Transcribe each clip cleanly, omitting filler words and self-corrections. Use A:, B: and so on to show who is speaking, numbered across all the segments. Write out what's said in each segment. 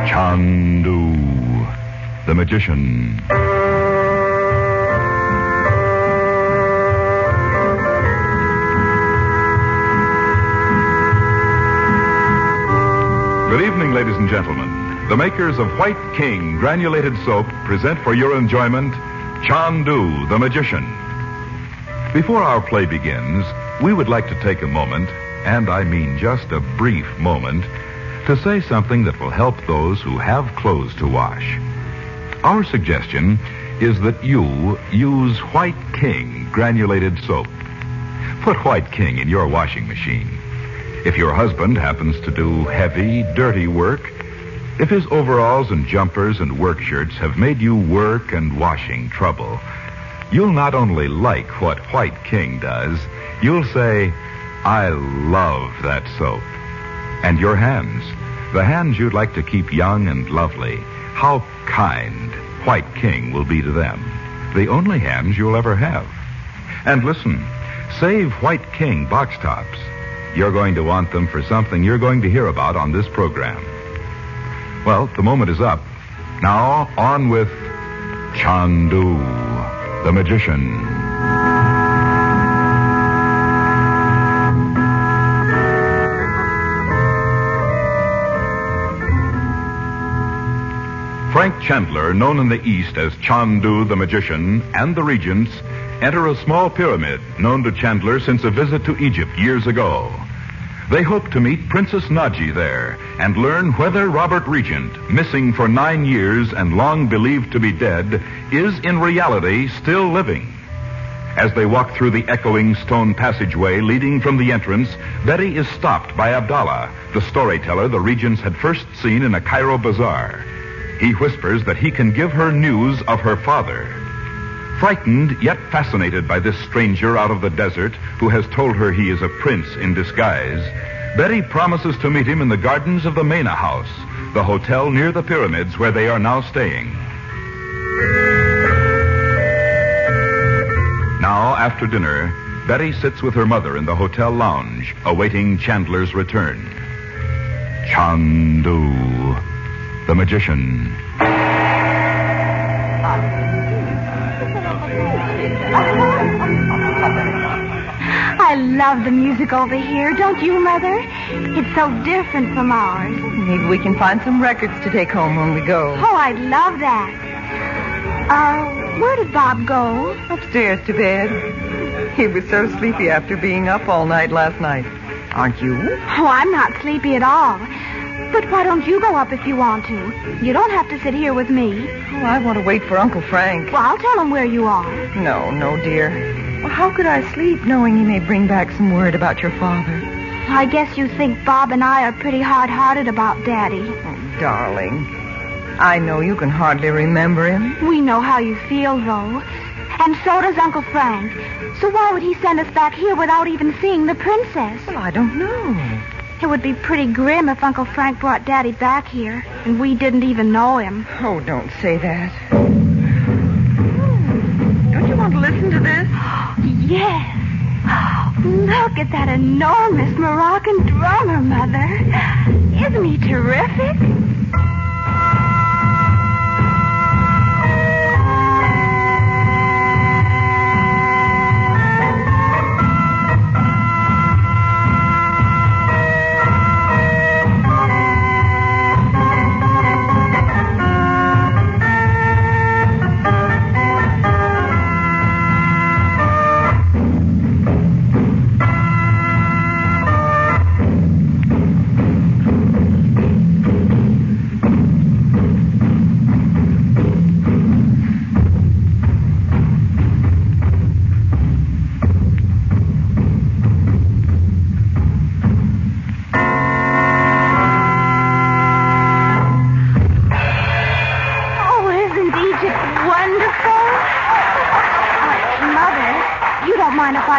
A: Chandu, the magician. Good evening, ladies and gentlemen. The makers of White King granulated soap present for your enjoyment Chandu, the magician. Before our play begins, we would like to take a moment, and I mean just a brief moment, to say something that will help those who have clothes to wash. Our suggestion is that you use White King granulated soap. Put White King in your washing machine. If your husband happens to do heavy, dirty work, if his overalls and jumpers and work shirts have made you work and washing trouble, you'll not only like what White King does, you'll say, I love that soap. And your hands, the hands you'd like to keep young and lovely, how kind White King will be to them. The only hands you'll ever have. And listen, save White King box tops. You're going to want them for something you're going to hear about on this program. Well, the moment is up. Now, on with Chandu, the magician. Frank Chandler, known in the East as Chandu the magician, and the regents enter a small pyramid known to Chandler since a visit to Egypt years ago. They hope to meet Princess Naji there and learn whether Robert Regent, missing for 9 years and long believed to be dead, is in reality still living. As they walk through the echoing stone passageway leading from the entrance, Betty is stopped by Abdullah, the storyteller the regents had first seen in a Cairo bazaar. He whispers that he can give her news of her father. Frightened, yet fascinated by this stranger out of the desert who has told her he is a prince in disguise, Betty promises to meet him in the gardens of the Mena House, the hotel near the pyramids where they are now staying. Now, after dinner, Betty sits with her mother in the hotel lounge, awaiting Chandler's return. Chandu, the magician.
B: I love the music over here, don't you, Mother? It's so different from ours.
C: Maybe we can find some records to take home when we go.
B: Oh, I'd love that. Where did Bob go?
C: Upstairs to bed. He was so sleepy after being up all night last night. Aren't you?
B: Oh, I'm not sleepy at all. But why don't you go up if you want to? You don't have to sit here with me.
C: Oh, I want to wait for Uncle Frank.
B: Well, I'll tell him where you are.
C: No, dear. Well, how could I sleep knowing he may bring back some word about your father?
B: I guess you think Bob and I are pretty hard-hearted about Daddy.
C: Oh, darling. I know you can hardly remember him.
B: We know how you feel, though. And so does Uncle Frank. So why would he send us back here without even seeing the princess?
C: Well, I don't know.
B: It would be pretty grim if Uncle Frank brought Daddy back here and we didn't even know him.
C: Oh, don't say that. Don't you want to listen to this?
B: Yes. Look at that enormous Moroccan drummer, Mother. Isn't he terrific?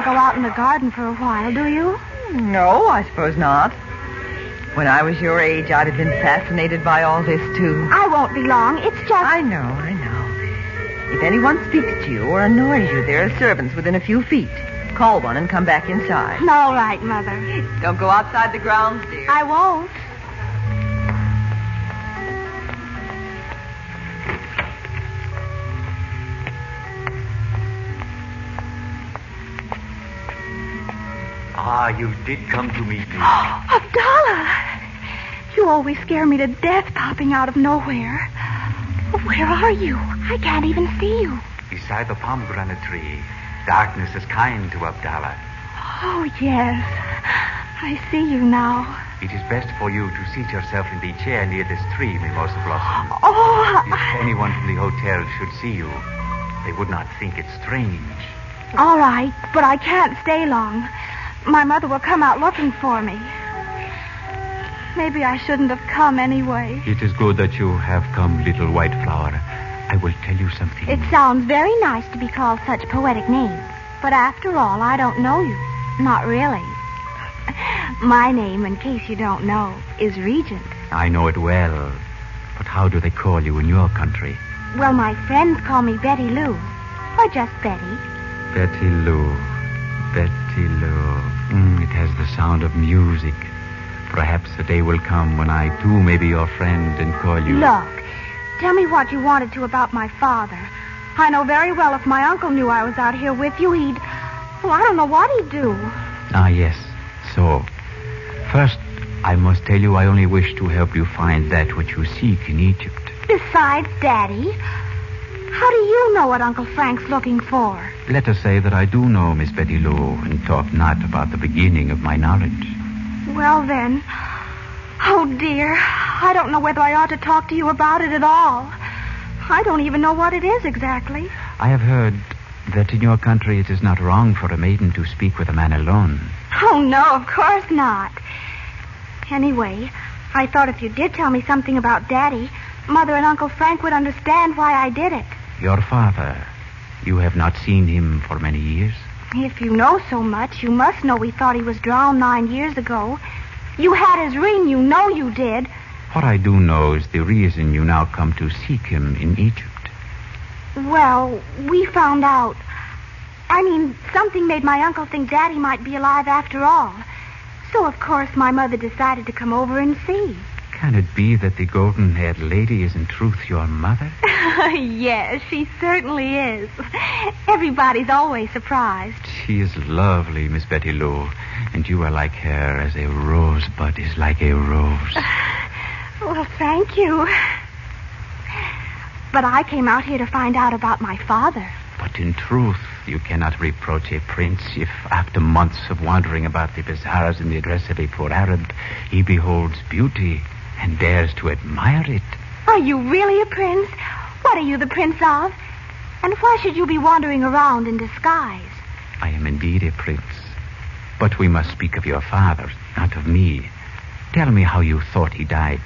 B: Go out in the garden for a while, do you?
C: No, I suppose not. When I was your age, I'd have been fascinated by all this, too.
B: I won't be long. It's just...
C: I know. If anyone speaks to you or annoys you, there are servants within a few feet. Call one and come back inside.
B: All right, Mother.
C: Don't go outside the grounds, dear.
B: I won't.
D: you did come to meet me.
B: Abdullah! You always scare me to death popping out of nowhere. Where are you? I can't even see you.
D: Beside the pomegranate tree. Darkness is kind to Abdullah.
B: Oh, yes. I see you now.
D: It is best for you to seat yourself in the chair near this tree, Mimosa Blossom.
B: Oh,
D: If anyone from the hotel should see you, they would not think it strange.
B: all right, but I can't stay long. My mother will come out looking for me. Maybe I shouldn't have come anyway.
D: It is good that you have come, little white flower. I will tell you something.
B: It sounds very nice to be called such poetic names. But after all, I don't know you. Not really. My name, in case you don't know, is Regent.
D: I know it well. But how do they call you in your country?
B: Well, my friends call me Betty Lou. Or just Betty.
D: Betty Lou. Betty Lou. It has the sound of music. Perhaps a day will come when I, too, may be your friend and call you...
B: Look, tell me what you wanted to about my father. I know very well if my uncle knew I was out here with you, he'd... Well, I don't know what he'd do.
D: Ah, yes. So, first, I must tell you I only wish to help you find that which you seek in Egypt.
B: Besides, Daddy, how do you know what Uncle Frank's looking for?
D: Let us say that I do know, Miss Betty Lou, and talk not about the beginning of my knowledge.
B: Well, then... Oh, dear. I don't know whether I ought to talk to you about it at all. I don't even know what it is exactly.
D: I have heard that in your country it is not wrong for a maiden to speak with a man alone.
B: Oh, no, of course not. Anyway, I thought if you did tell me something about Daddy, Mother and Uncle Frank would understand why I did it.
D: Your father, you have not seen him for many years?
B: If you know so much, you must know we thought he was drowned 9 years ago. You had his ring, you know you did.
D: What I do know is the reason you now come to seek him in Egypt.
B: Well, we found out. I mean, something made my uncle think Daddy might be alive after all. So, of course, my mother decided to come over and see.
D: Can it be that the golden-haired lady is in truth your mother?
B: Yes, she certainly is. Everybody's always surprised.
D: She is lovely, Miss Betty Lou, and you are like her as a rosebud is like a rose.
B: Well, thank you. But I came out here to find out about my father.
D: But in truth, you cannot reproach a prince if, after months of wandering about the bazaars in the dress of a poor Arab, he beholds beauty and dares to admire it.
B: Are you really a prince? What are you the prince of? And why should you be wandering around in disguise?
D: I am indeed a prince. But we must speak of your father, not of me. Tell me how you thought he died.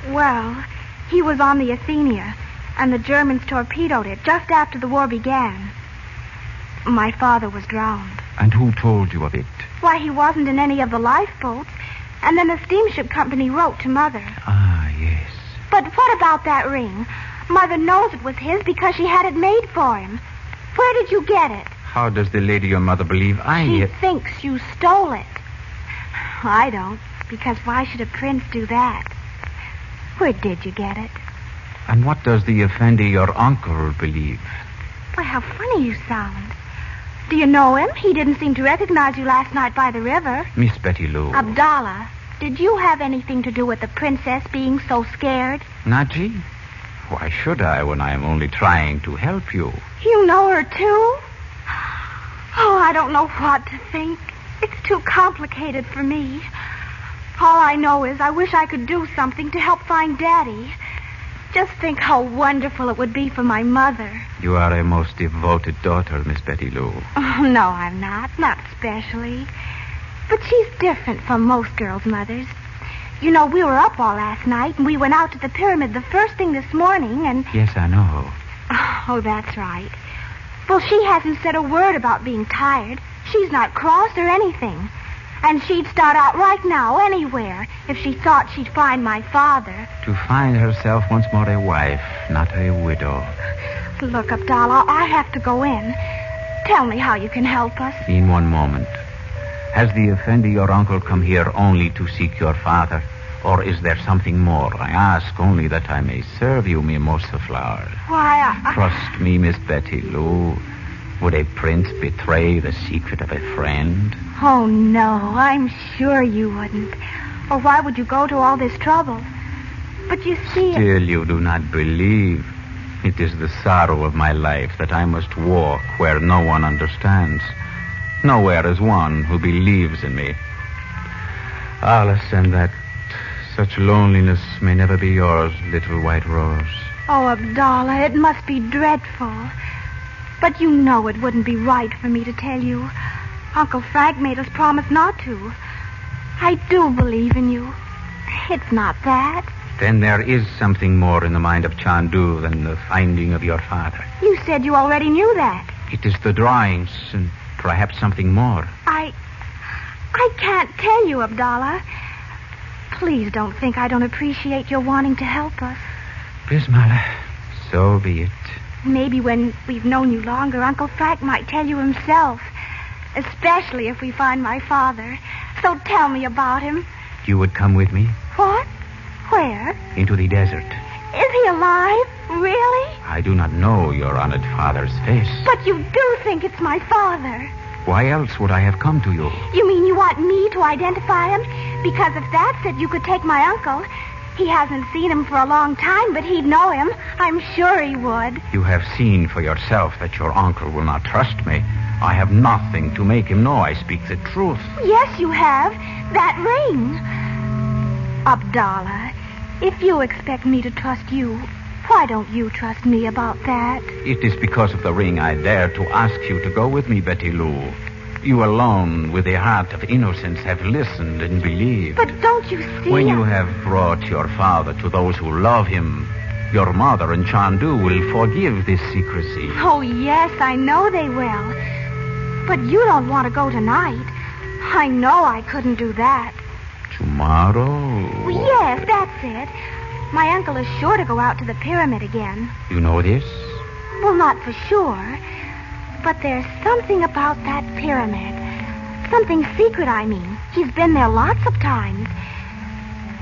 B: Well, he was on the Athenia, and the Germans torpedoed it just after the war began. My father was drowned.
D: And who told you of it?
B: Why, he wasn't in any of the lifeboats. And then the steamship company wrote to Mother.
D: Ah, yes.
B: But what about that ring? Mother knows it was his because she had it made for him. Where did you get it?
D: How does the lady your mother believe
B: She thinks you stole it. I don't, because why should a prince do that? Where did you get it?
D: And what does the Effendi, your uncle, believe?
B: Why, how funny you sound. Do you know him? He didn't seem to recognize you last night by the river.
D: Miss Betty Lou.
B: Abdullah, did you have anything to do with the princess being so scared?
D: Naji? Why should I when I am only trying to help you?
B: You know her, too? Oh, I don't know what to think. It's too complicated for me. All I know is I wish I could do something to help find Daddy. Just think how wonderful it would be for my mother.
D: You are a most devoted daughter, Miss Betty Lou.
B: Oh, no, I'm not. Not especially. But she's different from most girls' mothers. You know, we were up all last night, and we went out to the pyramid the first thing this morning, and...
D: Yes, I know.
B: Oh, that's right. Well, she hasn't said a word about being tired. She's not cross or anything. And she'd start out right now anywhere if she thought she'd find my father.
D: To find herself once more a wife, not a widow.
B: Look, Abdullah, I have to go in. Tell me how you can help us.
D: In one moment. Has the Effendi, your uncle, come here only to seek your father? Or is there something more? I ask only that I may serve you, Mimosa Flower.
B: Why,
D: Trust me, Miss Betty Lou. Would a prince betray the secret of a friend?
B: Oh, no, I'm sure you wouldn't. Or why would you go to all this trouble? But you see...
D: Still, you do not believe. It is the sorrow of my life that I must walk where no one understands. Nowhere is one who believes in me. Alice, and that such loneliness may never be yours, little white rose.
B: Oh, Abdullah, it must be dreadful. But you know it wouldn't be right for me to tell you. Uncle Frank made us promise not to. I do believe in you. It's not that.
D: Then there is something more in the mind of Chandu than the finding of your father.
B: You said you already knew that.
D: It is the drawings and perhaps something more.
B: I can't tell you, Abdullah. Please don't think I don't appreciate your wanting to help us.
D: Bismillah, so be it.
B: Maybe when we've known you longer, Uncle Frank might tell you himself. Especially if we find my father. So tell me about him.
D: You would come with me?
B: What? Where?
D: Into the desert.
B: Is he alive? Really?
D: I do not know your honored father's face.
B: But you do think it's my father.
D: Why else would I have come to you?
B: You mean you want me to identify him? Because if that's it, you could take my uncle. He hasn't seen him for a long time, but he'd know him. I'm sure he would.
D: You have seen for yourself that your uncle will not trust me. I have nothing to make him know I speak the truth.
B: Yes, you have. That ring. Abdullah, if you expect me to trust you, why don't you trust me about that?
D: It is because of the ring I dare to ask you to go with me, Betty Lou. You alone, with a heart of innocence, have listened and believed.
B: But don't you see...
D: When you have brought your father to those who love him, your mother and Chandu will forgive this secrecy.
B: Oh, yes, I know they will. But you don't want to go tonight. I know I couldn't do that.
D: Tomorrow?
B: Yes, that's it. My uncle is sure to go out to the pyramid again.
D: You know this?
B: Well, not for sure. But there's something about that pyramid. Something secret, I mean. He's been there lots of times.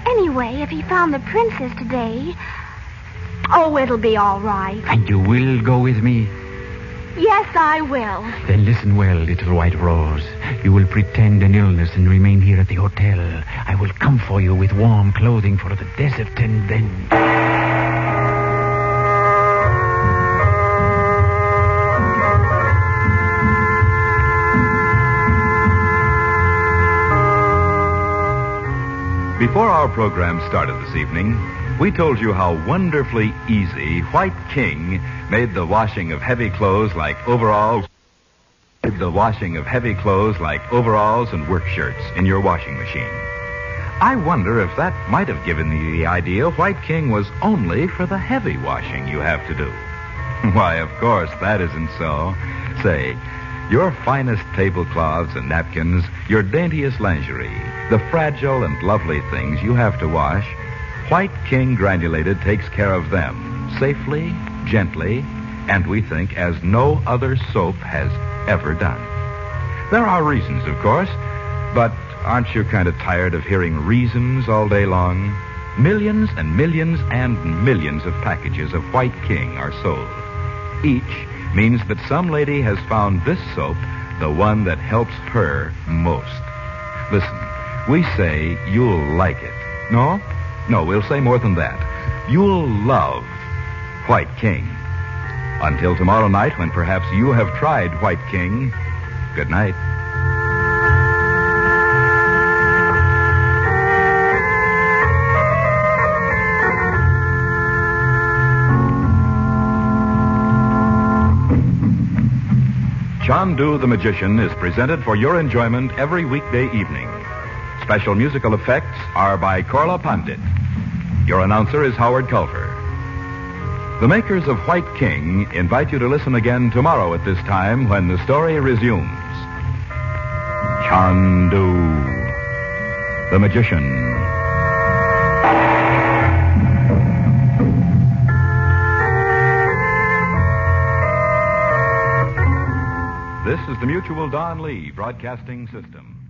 B: Anyway, if he found the princess today... Oh, it'll be all right.
D: And you will go with me?
B: Yes, I will.
D: Then listen well, little white rose. You will pretend an illness and remain here at the hotel. I will come for you with warm clothing for the desert, and then...
A: Before our program started this evening, we told you how wonderfully easy White King made the washing of heavy clothes like overalls and work shirts in your washing machine. I wonder if that might have given you the idea White King was only for the heavy washing you have to do. Why, of course, that isn't so. Say, your finest tablecloths and napkins, your daintiest lingerie, the fragile and lovely things you have to wash, White King Granulated takes care of them safely, gently, and we think as no other soap has ever done. There are reasons, of course, but aren't you kind of tired of hearing reasons all day long? Millions and millions and millions of packages of White King are sold. Each means that some lady has found this soap the one that helps her most. Listen, we say you'll like it. No, we'll say more than that. You'll love White King. Until tomorrow night, when perhaps you have tried White King, good night. Chandu the Magician is presented for your enjoyment every weekday evening. Special musical effects are by Korla Pandit. Your announcer is Howard Culver. The makers of White King invite you to listen again tomorrow at this time when the story resumes. Chandu the Magician. This is the Mutual Don Lee Broadcasting System.